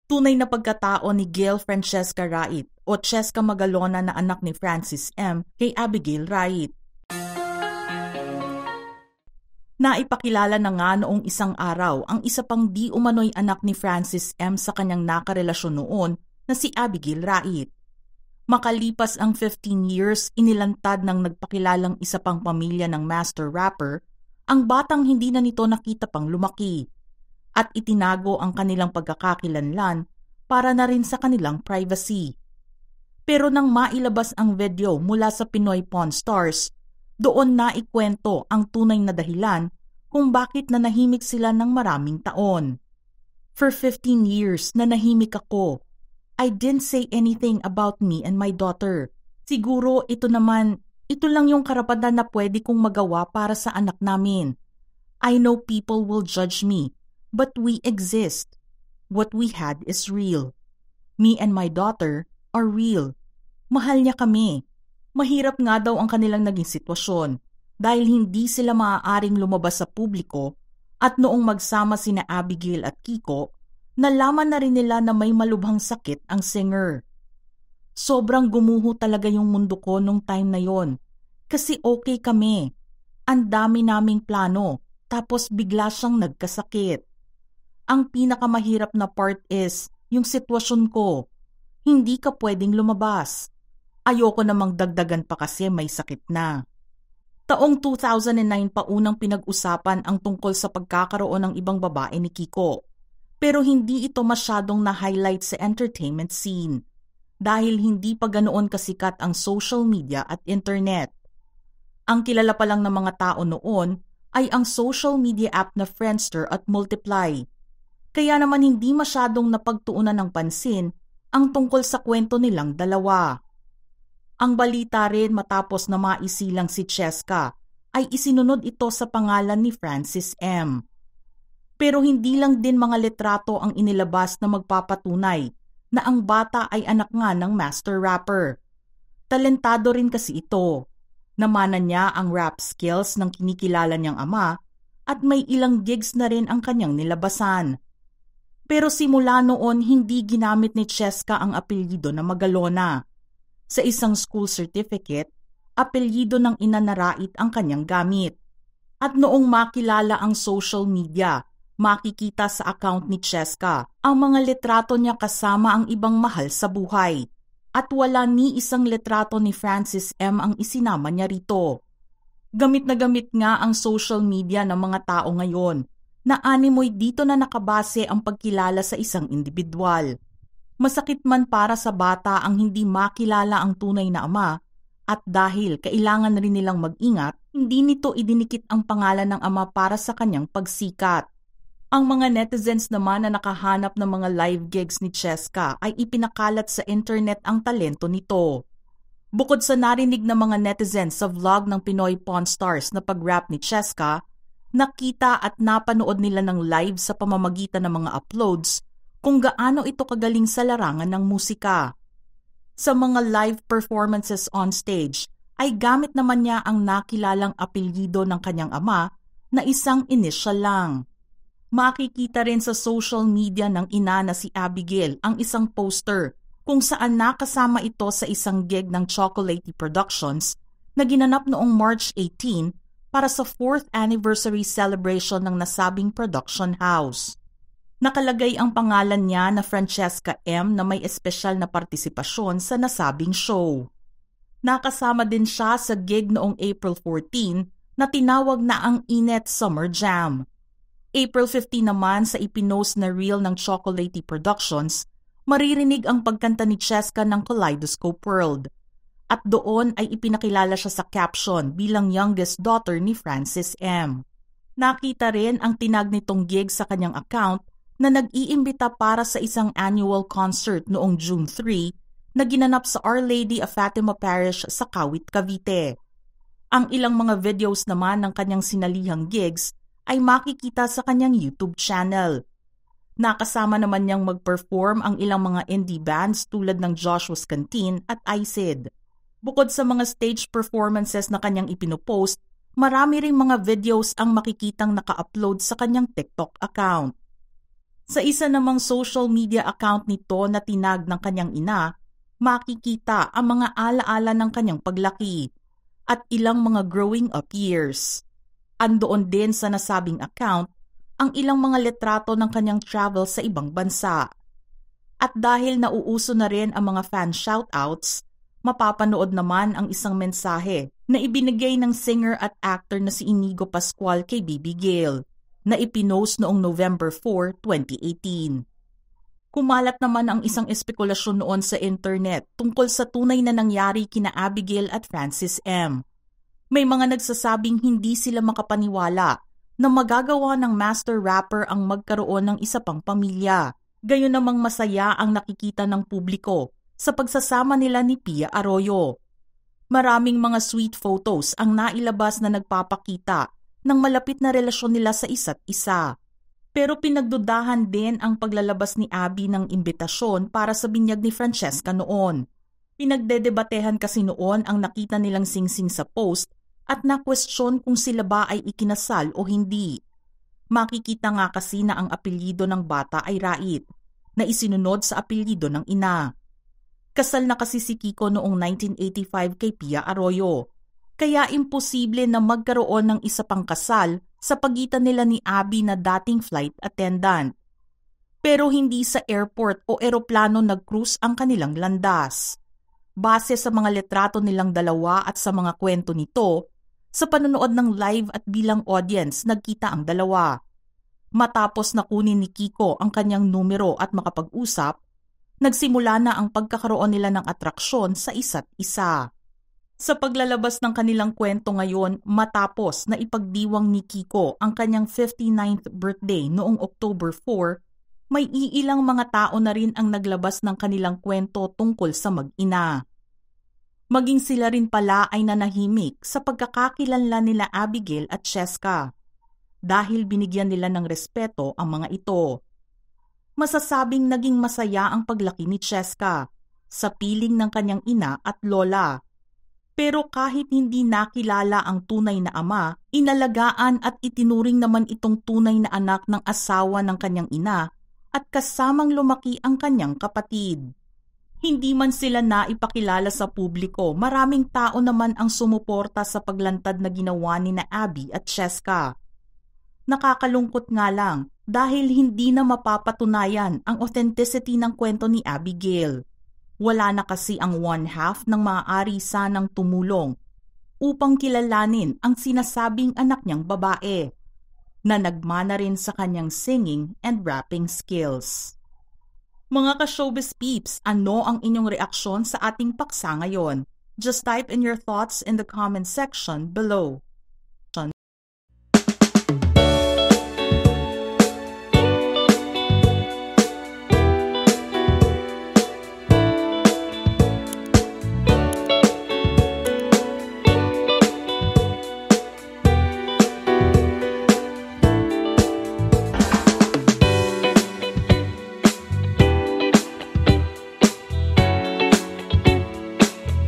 Tunay na pagkatao ni Gail Francesca Wright o Cheska Magalona na anak ni Francis M. kay Abigail Wright. Naipakilala na nga noong isang araw ang isa pang di umano'y anak ni Francis M. sa kanyang nakarelasyon noon na si Abigail Wright. Makalipas ang 15 years, inilantad ng nagpakilalang isa pang pamilya ng master rapper ang batang hindi na nito nakita pang lumaki at itinago ang kanilang pagkakakilanlan para na rin sa kanilang privacy. Pero nang mailabas ang video mula sa Pinoy Pawn Stars, doon na ikwento ang tunay na dahilan kung bakit nanahimik sila ng maraming taon. For 15 years nanahimik ako. I didn't say anything about me and my daughter. Siguro ito lang yung karapatan na pwede kong magawa para sa anak namin. I know people will judge me, but we exist. What we had is real. Me and my daughter are real. Mahal niya kami. Mahirap nga daw ang kanilang naging sitwasyon dahil hindi sila maaaring lumabas sa publiko at noong magsama sina Abigail at Kiko, nalaman na rin nila na may malubhang sakit ang singer. Sobrang gumuho talaga yung mundo ko nung time na yon kasi okay kami. Ang dami naming plano tapos bigla siyang nagkasakit. Ang pinakamahirap na part is yung sitwasyon ko. Hindi ka pwedeng lumabas. Ayoko namang dagdagan pa kasi may sakit na. Taong 2009 pa unang pinag-usapan ang tungkol sa pagkakaroon ng ibang babae ni Kiko. Pero hindi ito masyadong na-highlight sa entertainment scene dahil hindi pa ganoon kasikat ang social media at internet. Ang kilala pa lang ng mga tao noon ay ang social media app na Friendster at Multiply. Kaya naman hindi masyadong napagtuunan ng pansin ang tungkol sa kwento nilang dalawa. Ang balita rin matapos na maisilang si Cheska ay isinunod ito sa pangalan ni Francis M. Pero hindi lang din mga litrato ang inilabas na magpapatunay na ang bata ay anak nga ng master rapper. Talentado rin kasi ito. Namana niya ang rap skills ng kinikilala niyang ama at may ilang gigs na rin ang kanyang nilabasan. Pero simula noon hindi ginamit ni Cheska ang apelyido na Magalona. Sa isang school certificate, apelyido ng ina na Wright ang kanyang gamit. At noong makilala ang social media, makikita sa account ni Cheska ang mga litrato niya kasama ang ibang mahal sa buhay. At wala ni isang litrato ni Francis M. ang isinama niya rito. Gamit na gamit nga ang social media ng mga tao ngayon na animoy dito na nakabase ang pagkilala sa isang individual. Masakit man para sa bata ang hindi makilala ang tunay na ama at dahil kailangan rin nilang mag-ingat, hindi nito idinikit ang pangalan ng ama para sa kanyang pagsikat. Ang mga netizens naman na nakahanap ng mga live gigs ni Cheska ay ipinakalat sa internet ang talento nito. Bukod sa narinig ng mga netizens sa vlog ng Pinoy Pawn Stars na pag-rap ni Cheska, nakita at napanood nila ng live sa pamamagitan ng mga uploads kung gaano ito kagaling sa larangan ng musika. Sa mga live performances on stage ay gamit naman niya ang nakilalang apelyido ng kanyang ama na isang initial lang. Makikita rin sa social media ng ina na si Abigail ang isang poster kung saan nakasama ito sa isang gig ng Chocolatey Productions na ginanap noong March 18 para sa 4th anniversary celebration ng nasabing production house. Nakalagay ang pangalan niya na Francesca M. na may espesyal na partisipasyon sa nasabing show. Nakasama din siya sa gig noong April 14 na tinawag na ang Inet Summer Jam. April 15 naman sa ipinost na reel ng Chocolatey Productions, maririnig ang pagkanta ni Cheska ng Kaleidoscope World. At doon ay ipinakilala siya sa caption bilang youngest daughter ni Francis M. Nakita rin ang tinag nitong gig sa kanyang account na nag-iimbita para sa isang annual concert noong June 3 na ginanap sa Our Lady of Fatima Parish sa Kawit, Cavite. Ang ilang mga videos naman ng kanyang sinalihang gigs ay makikita sa kanyang YouTube channel. Nakasama naman niyang mag-perform ang ilang mga indie bands tulad ng Joshua's Canteen at ICID. Bukod sa mga stage performances na kanyang ipinopost, marami ring mga videos ang makikitang naka-upload sa kanyang TikTok account. Sa isa namang social media account nito na tinag ng kanyang ina, makikita ang mga alaala ng kanyang paglaki at ilang mga growing up years. Andoon din sa nasabing account ang ilang mga litrato ng kanyang travel sa ibang bansa. At dahil nauuso na rin ang mga fan shoutouts, mapapanood naman ang isang mensahe na ibinigay ng singer at actor na si Inigo Pascual kay Bibi Gail, na ipinost noong November 4, 2018. Kumalat naman ang isang espekulasyon noon sa internet tungkol sa tunay na nangyari kina Abigail at Francis M. May mga nagsasabing hindi sila makapaniwala na magagawa ng master rapper ang magkaroon ng isa pang pamilya. Gayon namang masaya ang nakikita ng publiko sa pagsasama nila ni Pia Arroyo. Maraming mga sweet photos ang nailabas na nagpapakita ng malapit na relasyon nila sa isa't isa. Pero pinagdudahan din ang paglalabas ni Abby ng imbitasyon para sa binyag ni Francesca noon. Pinagdedebatehan kasi noon ang nakita nilang singsing sa post at na-question kung sila ba ay ikinasal o hindi. Makikita nga kasi na ang apelyido ng bata ay Rait, na isinunod sa apelyido ng ina. Kasal na kasi si Kiko noong 1985 kay Pia Arroyo, kaya imposible na magkaroon ng isa pang kasal sa pagitan nila ni Abby na dating flight attendant. Pero hindi sa airport o eroplano nag-cruise ang kanilang landas. Base sa mga litrato nilang dalawa at sa mga kwento nito, sa panonood ng live at bilang audience nagkita ang dalawa. Matapos na kunin ni Kiko ang kanyang numero at makapag-usap, nagsimula na ang pagkakaroon nila ng atraksyon sa isa't isa. Sa paglalabas ng kanilang kwento ngayon matapos na ipagdiwang ni Kiko ang kanyang 59th birthday noong October 4, may iilang mga tao na rin ang naglabas ng kanilang kwento tungkol sa mag-ina. Maging sila rin pala ay nanahimik sa pagkakakilanlan nila Abigail at Cheska dahil binigyan nila ng respeto ang mga ito. Masasabing naging masaya ang paglaki ni Cheska sa piling ng kanyang ina at lola. Pero kahit hindi nakilala ang tunay na ama, inalagaan at itinuring naman itong tunay na anak ng asawa ng kanyang ina at kasamang lumaki ang kanyang kapatid. Hindi man sila naipakilala sa publiko, maraming tao naman ang sumuporta sa paglantad na ginawa ni na Abby at Cheska. Nakakalungkot nga lang dahil hindi na mapapatunayan ang authenticity ng kwento ni Abigail. Wala na kasi ang one half ng maaari sanang tumulong upang kilalanin ang sinasabing anak niyang babae na nagmana rin sa kanyang singing and rapping skills. Mga ka-showbiz peeps, ano ang inyong reaksyon sa ating paksa ngayon? Just type in your thoughts in the comment section below.